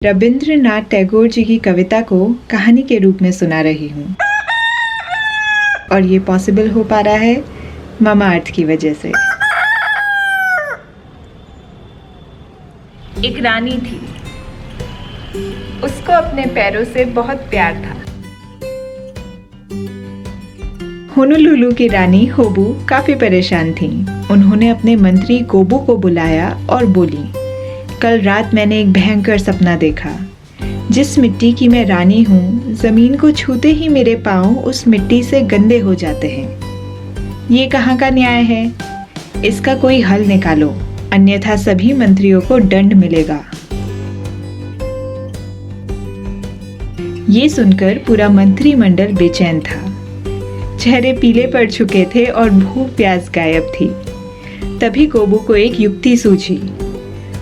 रविंद्रनाथ टैगोर जी की कविता को कहानी के रूप में सुना रही हूँ और ये पॉसिबल हो पा रहा है मामा अर्थ की वजह से। एक रानी थी, उसको अपने पैरों से बहुत प्यार था। होनोलुलु की रानी होबू काफी परेशान थी। उन्होंने अपने मंत्री गोबू को बुलाया और बोली, कल रात मैंने एक भयंकर सपना देखा। जिस मिट्टी की मैं रानी हूँ, जमीन को छूते ही मेरे पाँव उस मिट्टी से गंदे हो जाते हैं। ये कहाँ का न्याय है? इसका कोई हल निकालो, अन्यथा सभी मंत्रियों को दंड मिलेगा। ये सुनकर पूरा मंत्रिमंडल बेचैन था। चेहरे पीले पड़ चुके थे और भूख प्यास गायब थी। तभी गोबू को एक युक्ति सूझी।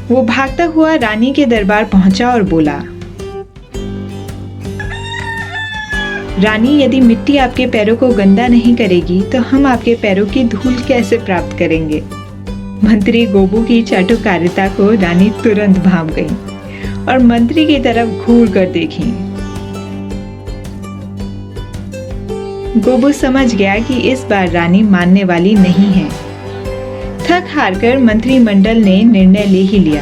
वो भागता हुआ रानी के दरबार पहुंचा और बोला, रानी, यदि मिट्टी आपके पैरों को गंदा नहीं करेगी तो हम आपके पैरों की धूल कैसे प्राप्त करेंगे? मंत्री गोबू की चाटुकारिता को रानी तुरंत भांप गई और मंत्री की तरफ घूर कर देखी। गोबू समझ गया कि इस बार रानी मानने वाली नहीं है। थक हारकर मंत्रिमंडल ने निर्णय ले ही लिया।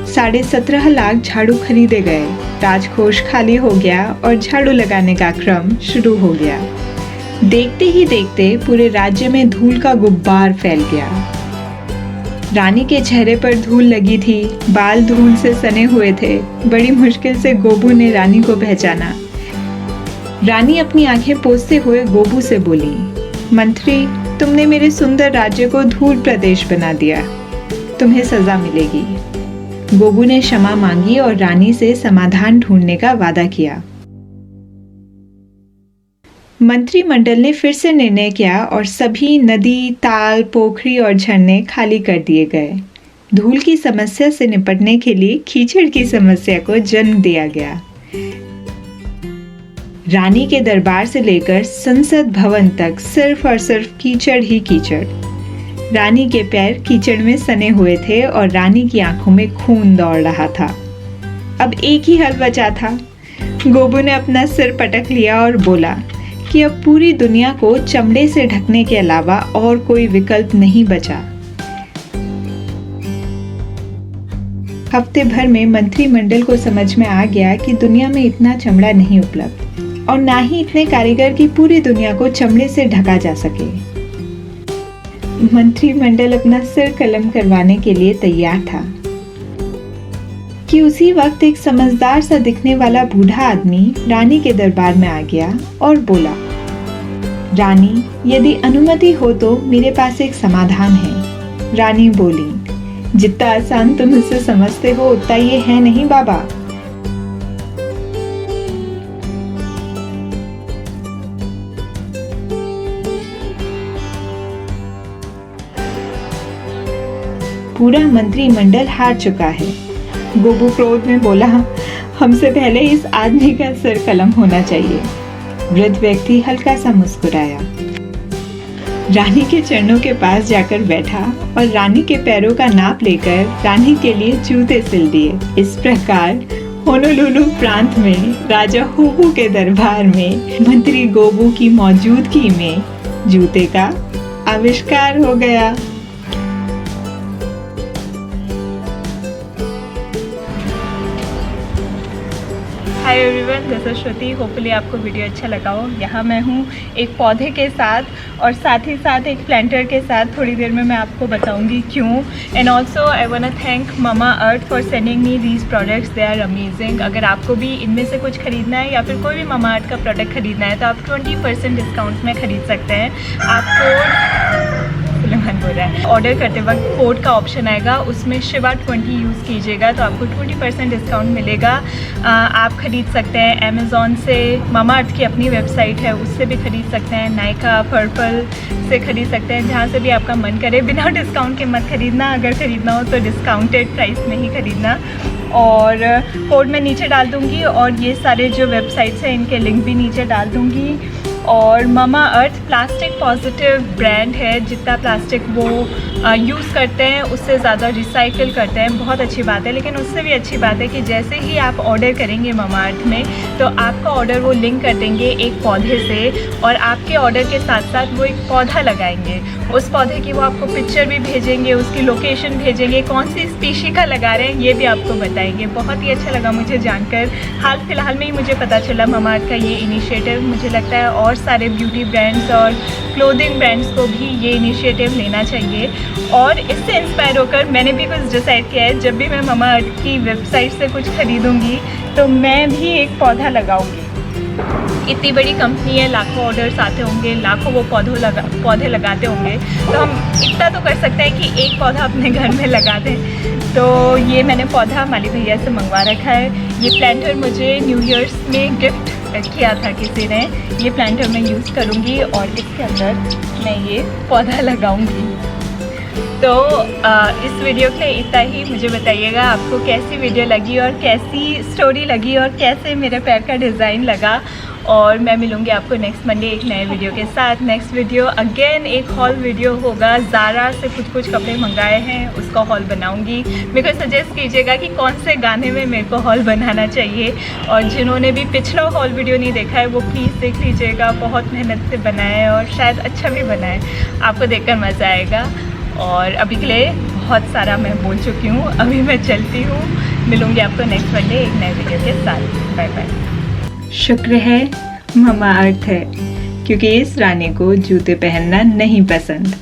17.5 लाख झाड़ू खरीदे गए। राजकोष खाली हो गया और झाड़ू लगाने का क्रम शुरू हो गया। देखते ही देखते पूरे राज्य में धूल का गुब्बार फैल गया। रानी के चेहरे पर धूल लगी थी, बाल धूल से सने हुए थे। बड़ी मुश्किल से गोबू ने रानी को पहचाना। रानी अपनी आंखें पोंछते हुए गोबू से बोली, मंत्री, तुमने मेरे सुंदर राज्य को धूल प्रदेश बना दिया। तुम्हें सजा मिलेगी। गोबू ने क्षमा मांगी और रानी से समाधान ढूंढने का वादा किया। मंत्रिमंडल ने फिर से निर्णय किया और सभी नदी, ताल, पोखरी और झरने खाली कर दिए गए। धूल की समस्या से निपटने के लिए कीचड़ की समस्या को जन्म दिया गया। रानी के दरबार से लेकर संसद भवन तक सिर्फ और सिर्फ कीचड़ ही कीचड़। रानी के पैर कीचड़ में सने हुए थे और रानी की आंखों में खून दौड़ रहा था। अब एक ही हल बचा था। गोबू ने अपना सिर पटक लिया और बोला कि अब पूरी दुनिया को चमड़े से ढकने के अलावा और कोई विकल्प नहीं बचा। हफ्ते भर में मंत्रिमंडल को समझ में आ गया कि दुनिया में इतना चमड़ा नहीं उपलब्ध और ना ही इतने कारीगर की पूरी दुनिया को चमड़े से ढका जा सके। मंत्रिमंडल अपना सिर कलम करवाने के लिए तैयार था कि उसी वक्त एक समझदार सा दिखने वाला बूढ़ा आदमी रानी के दरबार में आ गया और बोला, रानी, यदि अनुमति हो तो मेरे पास एक समाधान है। रानी बोली, जितना आसान तुम इसे समझते हो उतना ये है नहीं बाबा। पूरा मंत्रिमंडल हार चुका है। गोबू क्रोध में बोला, हमसे पहले इस आदमी का सिर कलम होना चाहिए। वृद्ध व्यक्ति हल्का सा मुस्कुराया, रानी के चरणों के पास जाकर बैठा और रानी के पैरों का नाप लेकर रानी के लिए जूते सिल दिए। इस प्रकार होनोलुलु प्रांत में राजा होबू के दरबार में मंत्री गोबू की मौजूदगी में जूते का आविष्कार हो गया। Hi everyone, this is Shruti. Hopefully आपको वीडियो अच्छा लगा हो। यहाँ मैं हूँ एक पौधे के साथ और साथ ही साथ एक प्लांटर के साथ। थोड़ी देर में मैं आपको बताऊँगी क्यों। And also I want to thank Mamaearth for sending me these products, they are amazing. अगर आपको भी इनमें से कुछ खरीदना है या फिर कोई भी मामा अर्थ का प्रोडक्ट खरीदना है तो आप 20% डिस्काउंट में खरीद सकते हैं। आपको सुलेमान बोल रहा है, ऑर्डर करते वक्त कोड का ऑप्शन आएगा, उसमें शिवा 20 यूज़ कीजिएगा तो आपको 20% डिस्काउंट मिलेगा। आप खरीद सकते हैं अमेज़ॉन से, मामा अर्थ की अपनी वेबसाइट है उससे भी खरीद सकते हैं, नायका, पर्पल से खरीद सकते हैं, जहाँ से भी आपका मन करे। बिना डिस्काउंट के मत खरीदना, अगर खरीदना हो तो डिस्काउंटेड प्राइस में ही खरीदना। और कोड मैं नीचे डाल दूँगी और ये सारे जो वेबसाइट्स हैं इनके लिंक भी नीचे डाल दूँगी। और ममा अर्थ प्लास्टिक पॉजिटिव ब्रांड है, जितना प्लास्टिक वो यूज़ करते हैं उससे ज़्यादा रिसाइकिल करते हैं। बहुत अच्छी बात है। लेकिन उससे भी अच्छी बात है कि जैसे ही आप ऑर्डर करेंगे ममा अर्थ में, तो आपका ऑर्डर वो लिंक कर देंगे एक पौधे से, और आपके ऑर्डर के साथ साथ वो एक पौधा लगाएंगे। उस पौधे की वो आपको पिक्चर भी भेजेंगे, उसकी लोकेशन भेजेंगे, कौन सी स्पीशी का लगा रहे हैं ये भी आपको बताएंगे। बहुत ही अच्छा लगा मुझे जानकर। हाल फिलहाल में ही मुझे पता चला ममा अर्थ का ये इनिशिएटिव। मुझे लगता है और सारे ब्यूटी ब्रांड्स और क्लोथिंग ब्रांड्स को भी ये इनिशिएटिव लेना चाहिए। और इससे इंस्पायर होकर मैंने भी कुछ डिसाइड किया है, जब भी मैं ममा अर्थ की वेबसाइट से कुछ खरीदूँगी तो मैं भी एक पौधा लगाऊँगी। इतनी बड़ी कंपनी है, लाखों ऑर्डर्स आते होंगे, लाखों वो पौधे लगाते होंगे, तो हम इतना तो कर सकते हैं कि एक पौधा अपने घर में लगा दें। तो ये मैंने पौधा माली भैया से मंगवा रखा है। ये प्लांटर मुझे न्यू ईयर्स में गिफ्ट किया था किसी ने। ये प्लांटर मैं यूज़ करूँगी और इसके अंदर मैं ये पौधा लगाऊँगी। तो इस वीडियो के लिए इतना ही। मुझे बताइएगा आपको कैसी वीडियो लगी और कैसी स्टोरी लगी और कैसे मेरे पैर का डिज़ाइन लगा। और मैं मिलूँगी आपको नेक्स्ट मंडे एक नए वीडियो के साथ। नेक्स्ट वीडियो अगेन एक हॉल वीडियो होगा। ज़ारा से कुछ कपड़े मंगाए हैं, उसका हॉल बनाऊँगी। मेरे को सजेस्ट कीजिएगा कि कौन से गाने में मेरे को हॉल बनाना चाहिए। और जिन्होंने भी पिछला हॉल वीडियो नहीं देखा है वो प्लीज़ देख लीजिएगा। बहुत मेहनत से बनाया है और शायद अच्छा भी बना है, आपको देखकर मज़ा आएगा। और अभी के लिए बहुत सारा मैं बोल चुकी हूँ, अभी मैं चलती हूँ। मिलूँगी आपको नेक्स्ट मंडे एक नए वीडियो के साथ। Bye bye. शुक्र है ममा अर्थ है, क्योंकि इस रानी को जूते पहनना नहीं पसंद।